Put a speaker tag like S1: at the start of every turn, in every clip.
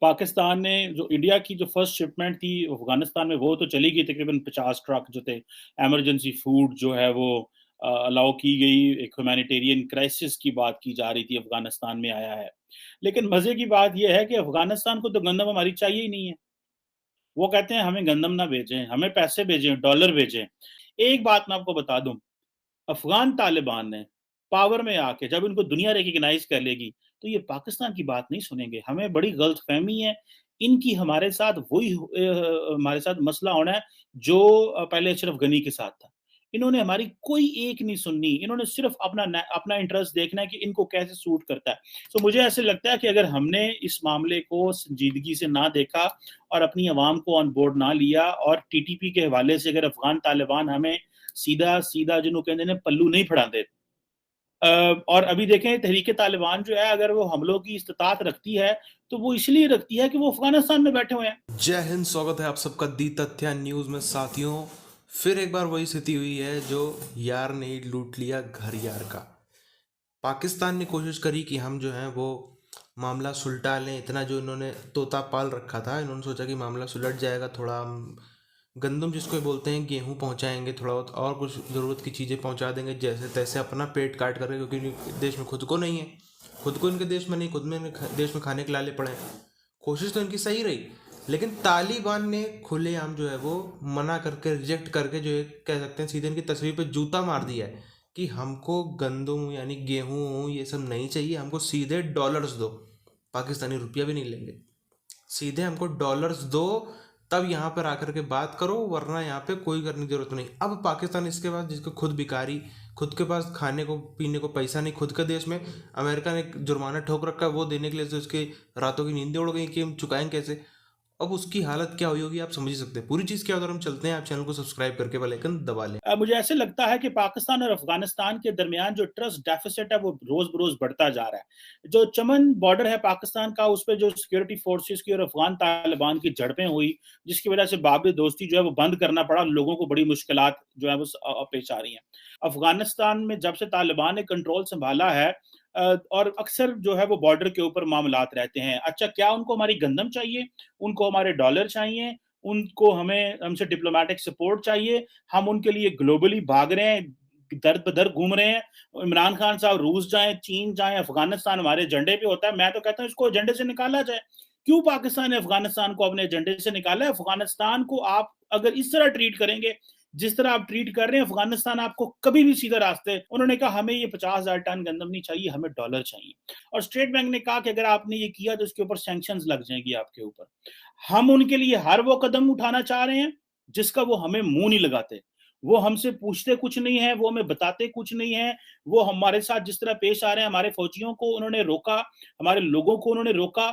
S1: पाकिस्तान ने जो इंडिया की जो फर्स्ट शिपमेंट थी अफगानिस्तान में, वो तो चली गई, तकरीबन 50 ट्रक जो थे। इमरजेंसी फूड जो है वो अलाउ की गई। एक ह्यूमैनिटेरियन क्राइसिस की बात की जा रही थी, अफगानिस्तान में आया है। लेकिन मजे की बात यह है कि अफगानिस्तान को तो गंदम हमारी चाहिए ही नहीं है। वो कहते हैं हमें गंदम ना भेजें, हमें पैसे भेजें, डॉलर भेजें। एक बात मैं आपको बता दूं, अफगान तालिबान ने पावर में आके जब इनको दुनिया रिकग्नाइज कर लेगी, तो ये पाकिस्तान की बात नहीं सुनेंगे। हमें बड़ी गलत फहमी है इनकी। हमारे साथ वही हमारे साथ मसला होना है जो पहले अशरफ गनी के साथ था। इन्होंने हमारी कोई एक नहीं सुननी। इन्होंने सिर्फ अपना अपना इंटरेस्ट देखना है कि इनको कैसे सूट करता है। तो मुझे ऐसे लगता है कि अगर हमने इस मामले को संजीदगी से ना देखा और अपनी आवाम को ऑन बोर्ड ना लिया, और टीटीपी के हवाले से अगर अफगान तालिबान हमें सीधा सीधा जिन्हों कहते हैं पल्लू नहीं फड़ाते। और अभी देखें, तहरीक तालिबान जो है, अगर वो हमलों की इस्तात रखती है तो वो इसलिए रखती है कि वो अफगानिस्तान में बैठे हुए हैं।
S2: जय हिंद। स्वागत है आप सबका दी तथ्य न्यूज में। साथियों, फिर एक बार वही स्थिति हुई है जो यार ने लूट लिया घर यार का। पाकिस्तान ने कोशिश करी कि हम जो है वो मामला सुलटा लें। इतना जो इन्होंने तोता पाल रखा था, इन्होंने सोचा कि मामला सुलट जाएगा, थोड़ा हम गंदम जिसको बोलते हैं गेहूं पहुंचाएंगे, थोड़ा बहुत और कुछ ज़रूरत की चीज़ें पहुंचा देंगे जैसे तैसे, अपना पेट काट करके, क्योंकि इनके देश में खुद को नहीं है, खुद को इनके देश में नहीं, खुद में देश में खाने के लाले पड़े हैं। कोशिश तो इनकी सही रही, लेकिन तालिबान ने खुलेआम जो है वो मना करके, रिजेक्ट करके, जो है कह सकते हैं सीधे इनकी तस्वीर पे जूता मार दिया है कि हमको गंदम यानी गेहूं ये सब नहीं चाहिए, हमको सीधे डॉलर्स दो। पाकिस्तानी रुपया भी नहीं लेंगे, सीधे हमको डॉलर्स दो, तब यहाँ पर आकर के बात करो, वरना यहाँ पे कोई करने की जरूरत नहीं। अब पाकिस्तान इसके पास, जिसको खुद भिखारी, खुद के पास खाने को पीने को पैसा नहीं, खुद के देश में अमेरिका ने जुर्माना ठोक रखा है, वो देने के लिए तो उसके रातों की नींदें उड़ गई कि हम चुकाएं कैसे। अब उसकी हालत क्या हुई होगी आप समझ ही सकते हैं। पूरी चीज़ क्या उधर हम चलते हैं, आप चैनल को सब्सक्राइब करके बेल आइकन दबा लें।
S1: मुझे ऐसे लगता है कि पाकिस्तान और अफगानिस्तान के दरमियान जो ट्रस्ट डेफिसिट है वो रोज बरोज बढ़ता जा रहा है। जो चमन बॉर्डर है पाकिस्तान का, उस पर जो सिक्योरिटी फोर्सेस की और अफगान तालिबान की झड़पें हुई, जिसकी वजह से बाब दोस्ती जो है वो बंद करना पड़ा, लोगों को बड़ी मुश्किलात जो है वो पेश आ रही हैं। अफगानिस्तान में जब से तालिबान ने कंट्रोल संभाला है, और अक्सर जो है वो बॉर्डर के ऊपर मामलात रहते हैं। अच्छा, क्या उनको हमारी गंदम चाहिए? उनको हमारे डॉलर चाहिए? उनको हमसे डिप्लोमेटिक सपोर्ट चाहिए? हम उनके लिए ग्लोबली भाग रहे हैं, दर बदर घूम रहे हैं। इमरान खान साहब रूस जाएं, चीन जाएं, अफगानिस्तान हमारे एजेंडे पे होता है। मैं तो कहता हूँ इसको एजेंडे से निकाला जाए। क्यों पाकिस्तान ने अफगानिस्तान को अपने एजेंडे से निकाला है? अफगानिस्तान को आप अगर इस तरह ट्रीट करेंगे जिस तरह आप ट्रीट कर रहे हैं, अफगानिस्तान आपको कभी भी सीधा रास्ते। उन्होंने कहा हमें ये 50,000 टन गंदम नहीं चाहिए, हमें डॉलर चाहिए। और स्टेट बैंक ने कहा कि अगर आपने ये किया तो इसके ऊपर सैंक्शंस लग जाएंगी आपके ऊपर। हम उनके लिए हर वो कदम उठाना चाह रहे हैं जिसका वो हमें मुंह नहीं लगाते। वो हमसे पूछते कुछ नहीं है, वो हमें बताते कुछ नहीं है। वो हमारे साथ जिस तरह पेश आ रहे हैं, हमारे फौजियों को उन्होंने रोका, हमारे लोगों को उन्होंने रोका,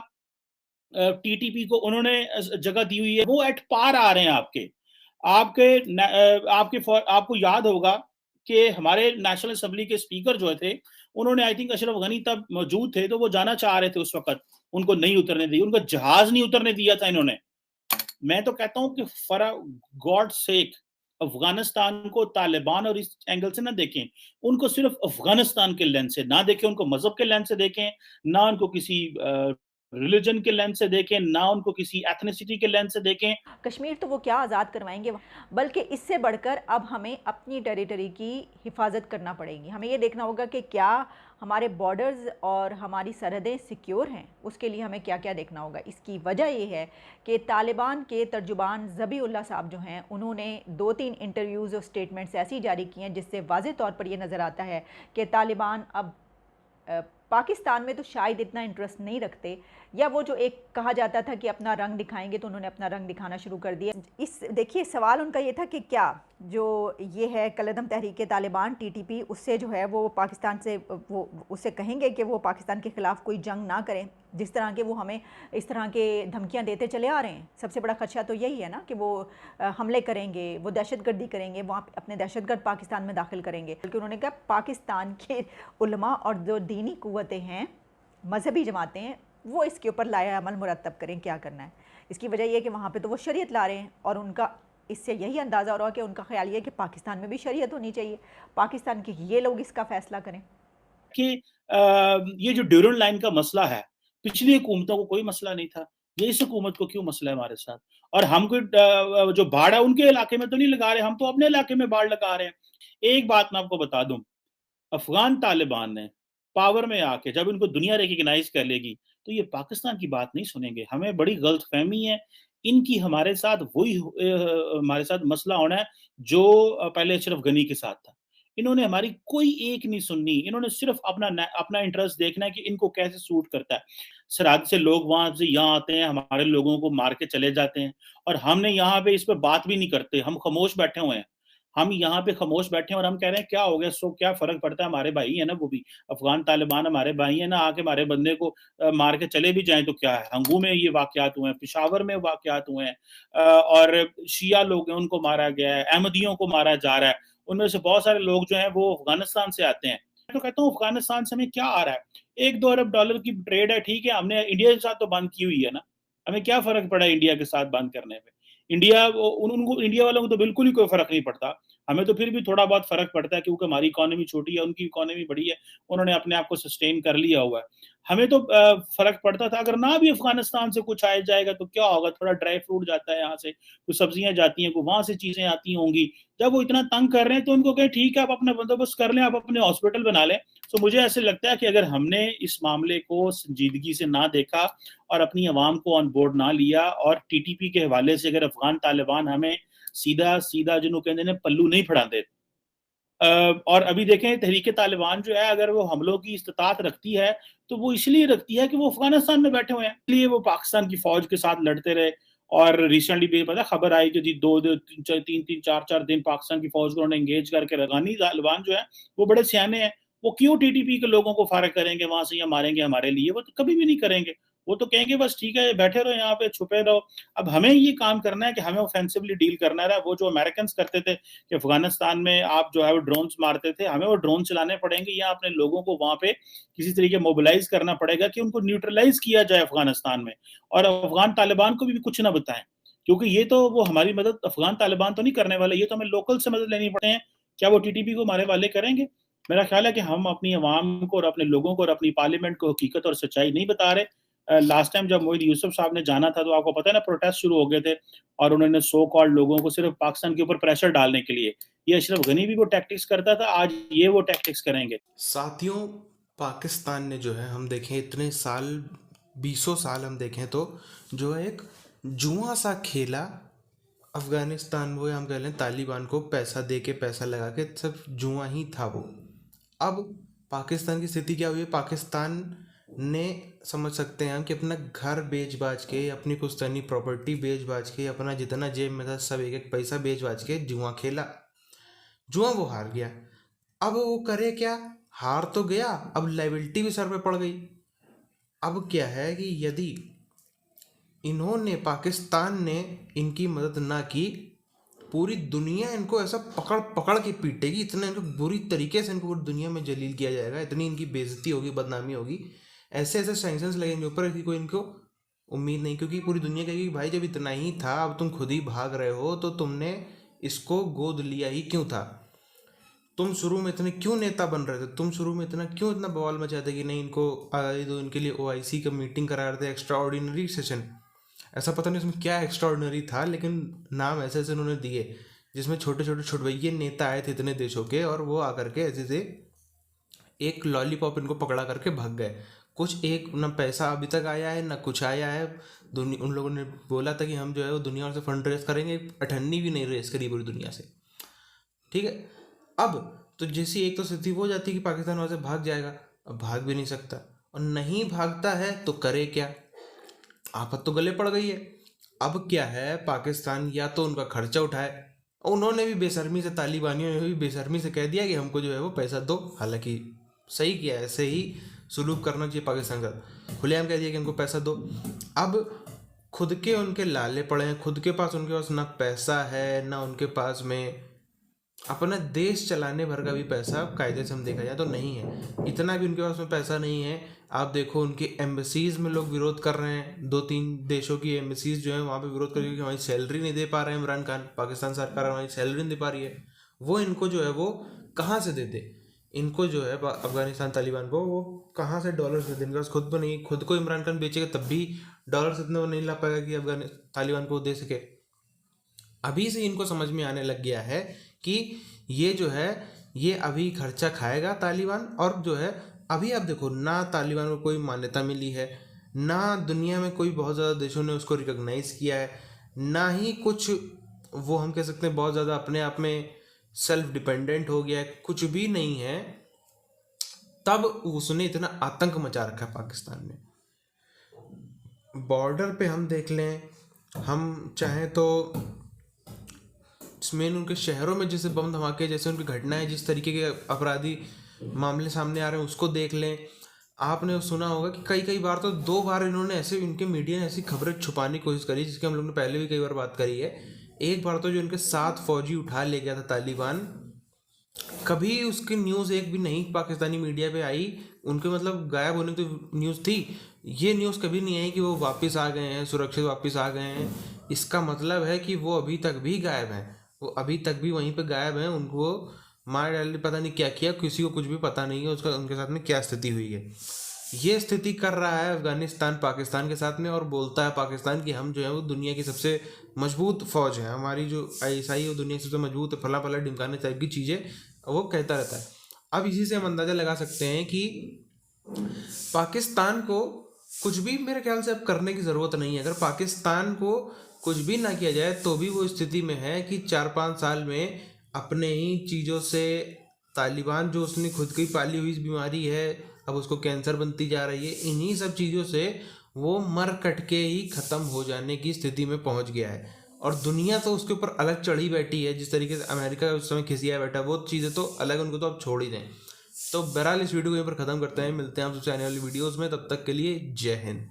S1: टीटीपी को उन्होंने जगह दी हुई है, वो एट पार आ रहे हैं आपके आपके आपको याद होगा कि हमारे नेशनल असेंबली के स्पीकर जो थे, उन्होंने आई थिंक अशरफ गनी तब मौजूद थे, तो वो जाना चाह रहे थे उस वक्त, उनको नहीं उतरने दी, उनका जहाज नहीं उतरने दिया था इन्होंने। मैं तो कहता हूं कि फॉर गॉड सेक, अफगानिस्तान को तालिबान और इस एंगल से ना देखें, उनको सिर्फ अफगानिस्तान के लेंस से ना देखें, उनको मजहब के लेंस से देखें, ना उनको किसी रिलीजन के लेंस से देखें, ना उनको किसी एथनिसिटी के लेंस से देखें।
S3: कश्मीर तो वो क्या आज़ाद करवाएंगे, बल्कि इससे बढ़कर अब हमें अपनी टेरिटरी की हिफाजत करना पड़ेगी। हमें ये देखना होगा कि क्या हमारे बॉर्डर्स और हमारी सरहदें सिक्योर हैं। उसके लिए हमें क्या क्या देखना होगा। इसकी वजह ये है कि तालिबान के तर्जुबान ज़बीउल्लाह साहब जो हैं, उन्होंने 2-3 इंटरव्यूज़ और स्टेटमेंट्स ऐसी जारी की हैं जिससे वाज़े तौर पर यह नज़र आता है कि तालिबान अब पाकिस्तान में तो शायद इतना इंटरेस्ट नहीं रखते, या वो जो एक कहा जाता था कि अपना रंग दिखाएंगे, तो उन्होंने अपना रंग दिखाना शुरू कर दिया। इस देखिए, सवाल उनका ये था कि क्या जो ये है कलदम तहरीक तालिबान टीटीपी, उससे जो है वो पाकिस्तान से, वो उससे कहेंगे कि वो पाकिस्तान के ख़िलाफ़ कोई जंग ना करें, जिस तरह के वो हमें इस तरह के धमकियां देते चले आ रहे हैं। सबसे बड़ा खदशा तो यही है ना कि वो हमले करेंगे, वो दहशतगर्दी करेंगे, वहाँ अपने दहशतगर्द पाकिस्तान में दाखिल करेंगे। बल्कि उन्होंने कहा पाकिस्तान के उलमा और जो दीनी कुव्वतें हैं, मजहबी जमातें हैं, वो इसके ऊपर लाया अमल मुरतब करें क्या करना है। इसकी वजह यह कि वहाँ पे तो वो शरीयत ला रहे हैं, और उनका इससे यही अंदाज़ा हो रहा है कि उनका ख्याल ये है कि पाकिस्तान में भी शरीयत होनी चाहिए, पाकिस्तान के ये लोग इसका फ़ैसला करें।
S1: कि ये जो ड्यूरल लाइन का मसला है, पिछली हुकूमतों को कोई मसला नहीं था। ये इस हुकूमत को क्यों मसला है हमारे साथ? और हम कोई जो बाढ़ है उनके इलाके में तो नहीं लगा रहे, हम तो अपने इलाके में बाढ़ लगा रहे हैं। एक बात मैं आपको बता दूं, अफगान तालिबान ने पावर में आके जब इनको दुनिया रिकग्नाइज कर लेगी तो ये पाकिस्तान की बात नहीं सुनेंगे। हमें बड़ी गलतफहमी है इनकी, हमारे साथ वही हमारे साथ मसला होना है जो पहले अशरफ गनी के साथ था। इन्होंने हमारी कोई एक नहीं सुननी, इन्होंने सिर्फ अपना इंटरेस्ट देखना है कि इनको कैसे सूट करता है। सरहद से लोग वहां से यहाँ आते हैं, हमारे लोगों को मार के चले जाते हैं, और हमने यहाँ पे इस पर बात भी नहीं करते, हम खामोश बैठे हुए हैं। हम यहाँ पे खामोश बैठे हैं और हम कह रहे हैं क्या हो गया, सो क्या फर्क पड़ता है, हमारे भाई है ना वो भी। अफगान तालिबान हमारे भाई है ना, आके हमारे बंदे को मार के चले भी जाएं तो क्या है। हंगू में ये वाकयात हुए हैं, पिशावर में वाकयात हुए हैं, और शिया लोग हैं उनको मारा गया है, अहमदियों को मारा जा रहा है। उनमें से बहुत सारे लोग जो हैं वो अफगानिस्तान से आते हैं। मैं तो कहता हूँ अफगानिस्तान से हमें क्या आ रहा है, 1-2 अरब डॉलर की ट्रेड है, ठीक है, हमने इंडिया के साथ तो बंद की हुई है ना, हमें क्या फर्क पड़ा इंडिया के साथ बंद करने में। उनको इंडिया वालों को तो बिल्कुल ही कोई फर्क नहीं पड़ता। हमें तो फिर भी थोड़ा बहुत फर्क पड़ता है क्योंकि हमारी इकोनॉमी छोटी है, उनकी इकोनॉमी बड़ी है, उन्होंने अपने आप को सस्टेन कर लिया हुआ है। हमें तो फर्क पड़ता था। अगर ना भी अफगानिस्तान से कुछ आया जाएगा तो क्या होगा, थोड़ा ड्राई फ्रूट जाता है यहाँ से, कुछ सब्जियां जाती हैं, कुछ वहां से चीजें आती होंगी। जब वो इतना तंग कर रहे हैं तो उनको कहें ठीक है आप अपना बंदोबस्त कर लें, आप अपने हॉस्पिटल बना लें। तो मुझे ऐसे लगता है कि अगर हमने इस मामले को संजीदगी से ना देखा और अपनी आवाम को ऑन बोर्ड ना लिया, और टीटीपी के हवाले से अगर अफगान तालिबान हमें सीधा सीधा जिन्होंने कहते हैं पल्लू नहीं फड़ाते, और अभी देखें तहरीक तालिबान जो है अगर वो हमलों की इस्तात रखती है तो वो इसलिए रखती है कि वो अफगानिस्तान में बैठे हुए हैं, इसलिए वो पाकिस्तान की फौज के साथ लड़ते रहे। और रिसेंटली भी पता खबर आई कि जी 2-3-4 दिन पाकिस्तान की फौज को उन्होंने एंगेज करके, अफगानी तालिबान जो है वो बड़े सियाने हैं, वो क्यों टीटीपी के लोगों को फारग करेंगे वहां से या मारेंगे हमारे लिए, वो तो कभी भी नहीं करेंगे। वो तो कहेंगे बस ठीक है बैठे रहो यहाँ पे, छुपे रहो। अब हमें ये काम करना है कि हमें ऑफेंसिवली डील करना है। वो जो अमेरिकन करते थे कि अफगानिस्तान में आप जो है वो ड्रोन्स मारते थे, हमें वो ड्रोन चलाने पड़ेंगे या अपने लोगों को वहां पे किसी तरीके मोबिलाइज करना पड़ेगा कि उनको न्यूट्रलाइज किया जाए अफगानिस्तान में, और अफगान तालिबान को भी कुछ ना बताएं। क्योंकि ये तो वो हमारी मदद अफगान तालिबान तो नहीं करने वाले, ये तो हमें लोकल से मदद लेनी पड़े हैं। क्या वो टीटीपी को हमारे वाले करेंगे? मेरा ख्याल है कि हम अपनी आवाम को और अपने लोगों को और अपनी पार्लियामेंट को हकीकत और सच्चाई नहीं बता रहे। लास्ट टाइम जब मोहित यूसुफ साहब ने जाना था तो आपको पता है ना प्रोटेस्ट शुरू हो गए थे, और उन्होंने सो कॉल्ड लोगों को सिर्फ पाकिस्तान के ऊपर प्रेशर डालने के लिए, ये अशरफ गनी भी वो टैक्टिक्स करता था, आज ये वो टैक्टिक्स करेंगे।
S2: साथियों, पाकिस्तान ने जो है हम देखें इतने साल, 20 साल हम देखें तो जो है एक जुआ सा खेला अफगानिस्तान वो, या हम कह लें तालिबान को पैसा दे के, पैसा लगा के, सिर्फ जुआ ही था वो। अब पाकिस्तान की स्थिति क्या हुई है, पाकिस्तान ने समझ सकते हैं हम कि अपना घर बेच बाज के, अपनी पुश्तैनी प्रॉपर्टी बेच बाज के, अपना जितना जेब में था सब एक एक पैसा बेच बाज के जुआ खेला। जुआ वो हार गया। अब वो करे क्या, हार तो गया, अब लाइबिलिटी भी सर पे पड़ गई। अब क्या है कि यदि इन्होंने, पाकिस्तान ने इनकी मदद ना की, पूरी दुनिया इनको ऐसा पकड़ पकड़ के पीटेगी, इतना इनको बुरी तरीके से इनको पूरी दुनिया में जलील किया जाएगा, इतनी इनकी बेइज्जती होगी, बदनामी होगी, ऐसे ऐसे सैंक्शंस लगेंगे ऊपर कि कोई इनको उम्मीद नहीं। क्योंकि पूरी दुनिया कहेगी भाई जब इतना ही था, अब तुम खुद ही भाग रहे हो, तो तुमने इसको गोद लिया ही क्यों था? तुम शुरू में इतने क्यों नेता बन रहे थे? तुम शुरू में इतना बवाल मचाते कि नहीं इनको आज़ादी दो, इनके लिए OIC का मीटिंग करा रहे थे, एक्स्ट्रा ऑर्डिनरी सेशन। ऐसा पता नहीं उसमें क्या एक्स्ट्रा ऑर्डिनरी था, लेकिन नाम ऐसे ऐसे उन्होंने दिए जिसमें छोटे छोटे छुटभैये नेता आए थे इतने देशों के, और वो आकर के ऐसे से एक लॉलीपॉप इनको पकड़ा करके भाग गए। कुछ एक ना पैसा अभी तक आया है ना कुछ आया है। उन लोगों ने बोला था कि हम जो है वो दुनिया से फंड रेस करेंगे, 98 भी नहीं रेस करी पूरी दुनिया से। ठीक है, अब तो जैसी एक तो स्थिति हो जाती है कि पाकिस्तान वहाँ से भाग जाएगा, अब भाग भी नहीं सकता, और नहीं भागता है तो करे क्या, आफत तो गले पड़ गई है। अब क्या है, पाकिस्तान या तो उनका खर्चा उठाए, उन्होंने भी बेशर्मी से, तालिबानियों ने भी बेशर्मी से कह दिया कि हमको जो है वो पैसा दो। हालांकि सही किया, ऐसे ही सुलूक करना चाहिए पाकिस्तान का, खुलेआम कह दिया कि हमको पैसा दो। अब खुद के उनके लाले पड़े हैं, खुद के पास उनके पास ना पैसा है ना उनके पास में अपना देश चलाने भर का भी पैसा कायदे से हम देखा जाए तो नहीं है। इतना भी उनके पास में पैसा नहीं है। आप देखो उनकी एम्बेसीज में लोग विरोध कर रहे हैं, 2-3 देशों की एम्बेसीज जो है वहाँ पे विरोध कर रही है कि हमारी सैलरी नहीं दे पा रहे हैं इमरान खान, पाकिस्तान सरकार हमारी सैलरी नहीं दे पा रही है। वो इनको जो है वो कहाँ से देते? इनको जो है अफगानिस्तान तालिबान को, वो कहाँ से डॉलर खरीदे? इनके पास खुद को नहीं, खुद को इमरान खान बेचेगा तब भी डॉलर इतने वो नहीं ला पाएगा कि अफगान तालिबान को दे सके। अभी से इनको समझ में आने लग गया है कि ये जो है ये अभी खर्चा खाएगा तालिबान, और जो है अभी आप देखो ना तालिबान को कोई मान्यता मिली है, ना दुनिया में कोई बहुत ज़्यादा देशों ने उसको रिकॉग्नाइज किया है, ना ही कुछ वो हम कह सकते हैं बहुत ज़्यादा अपने आप में सेल्फ डिपेंडेंट हो गया है, कुछ भी नहीं है। तब उसने इतना आतंक मचा रखा है पाकिस्तान में। बॉर्डर पे हम देख लें, हम चाहें तो मेन उनके शहरों में जैसे बम धमाके जैसे उनकी घटनाएं, जिस तरीके के अपराधी मामले सामने आ रहे हैं उसको देख लें। आपने सुना होगा कि कई बार तो 2 बार इन्होंने ऐसे, इनके मीडिया ने ऐसी खबरें छुपाने की कोशिश करी जिसके हम लोग ने पहले भी कई बार बात करी है। एक बार तो जो इनके 7 फौजी उठा ले गया था तालिबान, कभी उसकी न्यूज़ एक भी नहीं पाकिस्तानी मीडिया पे आई। उनके मतलब गायब होने की तो न्यूज़ थी, ये न्यूज़ कभी नहीं आई कि वो वापस आ गए हैं, सुरक्षित वापस आ गए हैं। इसका मतलब है कि वो अभी तक भी गायब हैं, वो अभी तक भी वहीं पे गायब हैं। उनको मार डाल, पता नहीं क्या किया, किसी को कुछ भी पता नहीं है उसका, उनके साथ में क्या स्थिति हुई है। ये स्थिति कर रहा है अफगानिस्तान पाकिस्तान के साथ में, और बोलता है पाकिस्तान कि हम जो है वो दुनिया की सबसे मजबूत फौज है, हमारी जो ISI है वो दुनिया की सबसे मजबूत है, फला फला ढिमकाने टाइप की चीज़ें वो कहता रहता है। अब इसी से हम अंदाज़ा लगा सकते हैं कि पाकिस्तान को कुछ भी मेरे ख्याल से अब करने की ज़रूरत नहीं है। अगर पाकिस्तान को कुछ भी ना किया जाए तो भी वो स्थिति में है कि 4-5 साल में अपने ही चीज़ों से तालिबान, जो उसने खुद की पाली हुई बीमारी है, अब उसको कैंसर बनती जा रही है, इन्हीं सब चीज़ों से वो मर कट के ही ख़त्म हो जाने की स्थिति में पहुंच गया है। और दुनिया तो उसके ऊपर अलग चढ़ी बैठी है, जिस तरीके से अमेरिका उस समय खिसिया बैठा, वो चीज़ें तो अलग, उनको तो अब छोड़ ही दें। तो बहरहाल इस वीडियो को यहीं पर ख़त्म करते हैं, मिलते हैं आप सबसे आने वाली वीडियोज़ में, तब तक के लिए जय हिंद।